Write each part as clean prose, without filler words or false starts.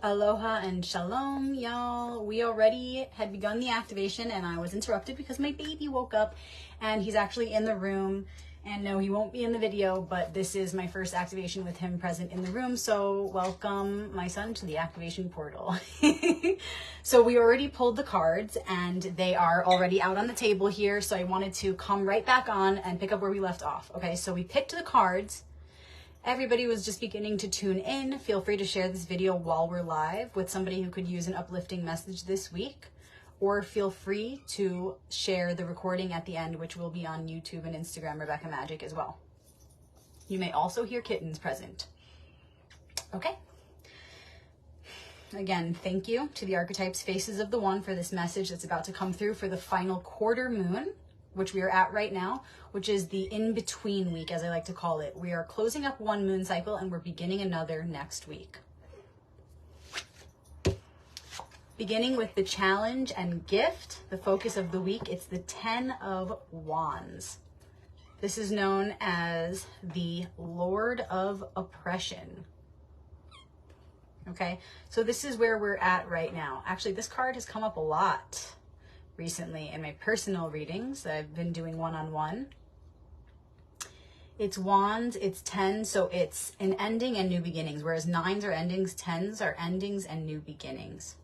Aloha and shalom, y'all. We already had begun the activation and I was interrupted because my baby woke up and he's actually in the room. And no, he won't be in the video, but this is my first activation with him present in the room. So welcome my son to the activation portal. So we already pulled the cards and they are already out on the table here. So I wanted to come right back on and pick up where we left off. Okay, so we picked the cards. Everybody was just beginning to tune in. Feel free to share this video while we're live with somebody who could use an uplifting message this week, or feel free to share the recording at the end, which will be on YouTube and Instagram, Rebecca Magic, as well. You may also hear kittens present. Okay. Again, thank you to the archetypes Faces of the One for this message that's about to come through for the final quarter moon, which we are at right now, which is the in-between week, as I like to call it. We are closing up one moon cycle and we're beginning another next week. Beginning with the challenge and gift, the focus of the week, it's the 10 of Wands. This is known as the Lord of Oppression. Okay, so this is where we're at right now. Actually, this card has come up a lot recently in my personal readings that I've been doing one-on-one. It's Wands, it's 10, so it's an ending and new beginnings, whereas 9s are endings, 10s are endings and new beginnings.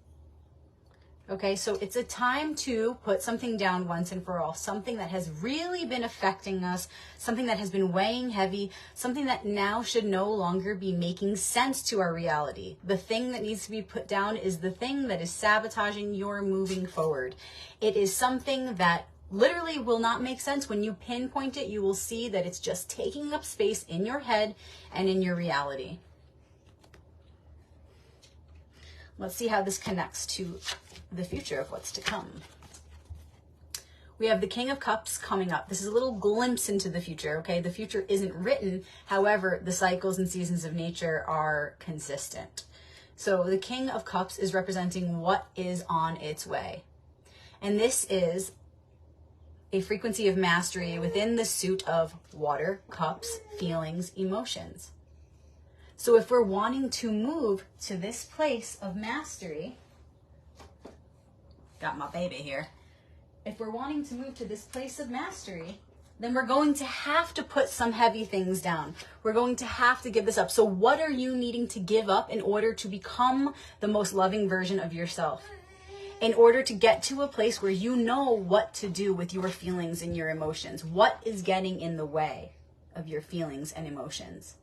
Okay, so it's a time to put something down once and for all, something that has really been affecting us, something that has been weighing heavy, something that now should no longer be making sense to our reality. The thing that needs to be put down is the thing that is sabotaging your moving forward. It is something that literally will not make sense. When you pinpoint it, you will see that it's just taking up space in your head and in your reality. Let's see how this connects to the future of what's to come. We have the King of Cups coming up. This is a little glimpse into the future, okay? The future isn't written. However, the cycles and seasons of nature are consistent. So the King of Cups is representing what is on its way. And this is a frequency of mastery within the suit of water, cups, feelings, emotions. So if we're wanting to move to this place of mastery, got my baby here. If we're wanting to move to this place of mastery, then we're going to have to put some heavy things down. We're going to have to give this up. So what are you needing to give up in order to become the most loving version of yourself? In order to get to a place where you know what to do with your feelings and your emotions. What is getting in the way of your feelings and emotions?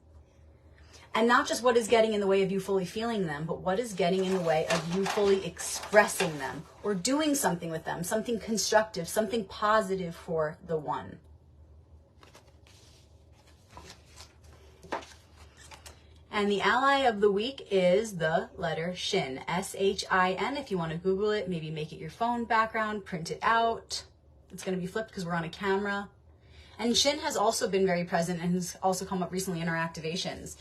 And not just what is getting in the way of you fully feeling them, but what is getting in the way of you fully expressing them or doing something with them, something constructive, something positive for the one. And the ally of the week is the letter Shin, S-H-I-N. If you want to Google it, maybe make it your phone background, print it out. It's going to be flipped because we're on a camera. And Shin has also been very present and has also come up recently in our activations.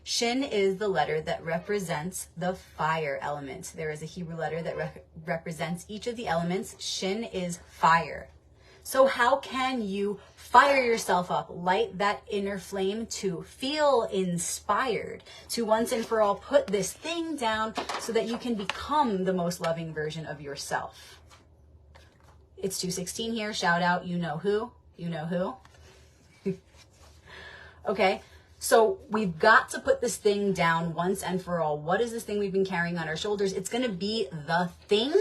Shin is the letter that represents the fire element. There is a Hebrew letter that represents each of the elements. Shin is fire. So how can you fire yourself up, light that inner flame to feel inspired, to once and for all put this thing down so that you can become the most loving version of yourself? It's 2:16 here. Shout out, you know who? You know who? Okay. So we've got to put this thing down once and for all. What is this thing we've been carrying on our shoulders? It's going to be the thing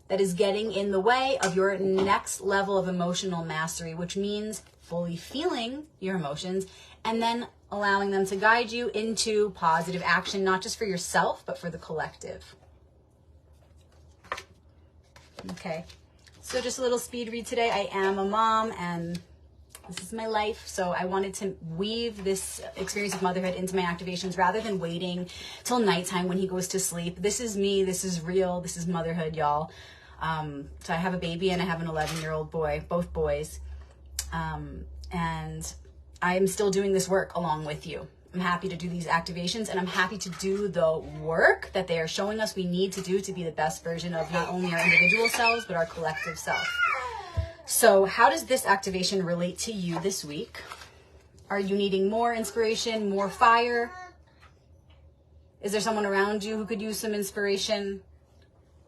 that is getting in the way of your next level of emotional mastery, which means fully feeling your emotions and then allowing them to guide you into positive action, not just for yourself, but for the collective. Okay. So just a little speed read today. I am a mom and this is my life, so I wanted to weave this experience of motherhood into my activations rather than waiting till nighttime when he goes to sleep. This is me. This is real. This is motherhood, y'all. So I have a baby and I have an 11-year-old boy, both boys. And I'm still doing this work along with you. I'm happy to do these activations and I'm happy to do the work that they are showing us we need to do to be the best version of not only our individual selves, but our collective self. So how does this activation relate to you this week? Are you needing more inspiration, more fire? Is there someone around you who could use some inspiration?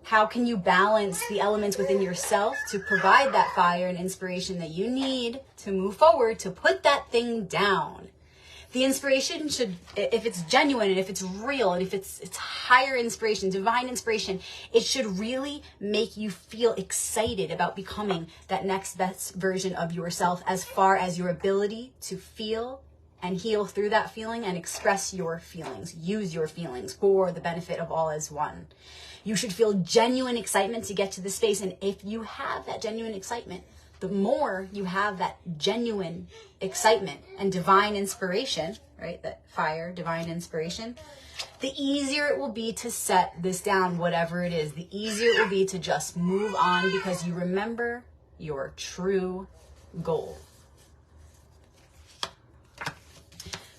How can you balance the elements within yourself to provide that fire and inspiration that you need to move forward, to put that thing down? The inspiration should, if it's genuine and if it's real and if it's higher inspiration, divine inspiration, it should really make you feel excited about becoming that next best version of yourself, as far as your ability to feel and heal through that feeling and express your feelings, use your feelings for the benefit of all as one. You should feel genuine excitement to get to the space. And if you have that genuine excitement, the more you have that genuine excitement and divine inspiration, right? That fire, divine inspiration, the easier it will be to set this down, whatever it is. The easier it will be to just move on, because you remember your true goal.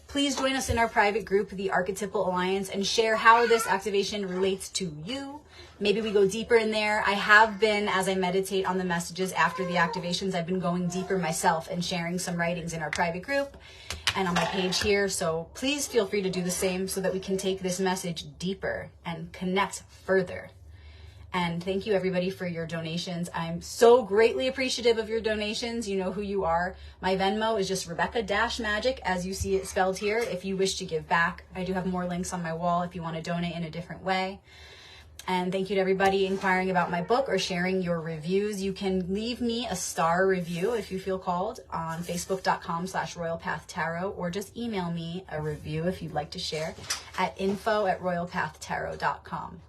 Please join us in our private group, the Archetypal Alliance, and share how this activation relates to you. Maybe we go deeper in there. I have been, as I meditate on the messages after the activations, I've been going deeper myself and sharing some writings in our private group and on my page here. So please feel free to do the same so that we can take this message deeper and connect further. And thank you, everybody, for your donations. I'm so greatly appreciative of your donations. You know who you are. My Venmo is just Rebecca-Magic, as you see it spelled here, if you wish to give back. I do have more links on my wall if you want to donate in a different way. And thank you to everybody inquiring about my book or sharing your reviews. You can leave me a star review if you feel called on facebook.com/royalpathtarot, or just email me a review if you'd like to share at info@royalpathtarot.com.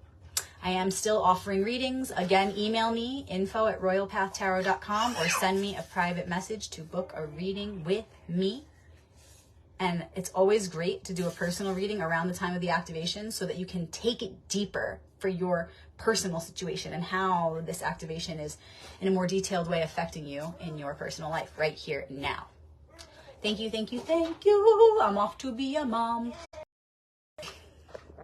I am still offering readings. Again, email me, info@royalpathtarot.com, or send me a private message to book a reading with me. And it's always great to do a personal reading around the time of the activation so that you can take it deeper for your personal situation and how this activation is in a more detailed way affecting you in your personal life right here now. Thank you, thank you, thank you. I'm off to be a mom.